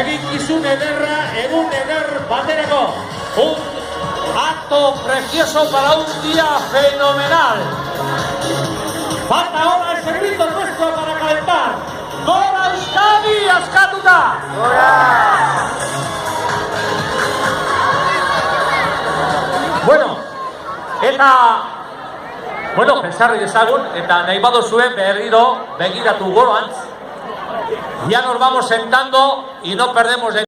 eginkizun ederra, egun eder baterako. Un acto precioso para un día fenomenal. Falta ahora el servicio nuestro para calentar. Gora Euskadi askatuta! Bueno, pensarri dezagun, eta nahi baduzue berriro begiratu goroantz. Ya nos vamos sentando y no perdemos de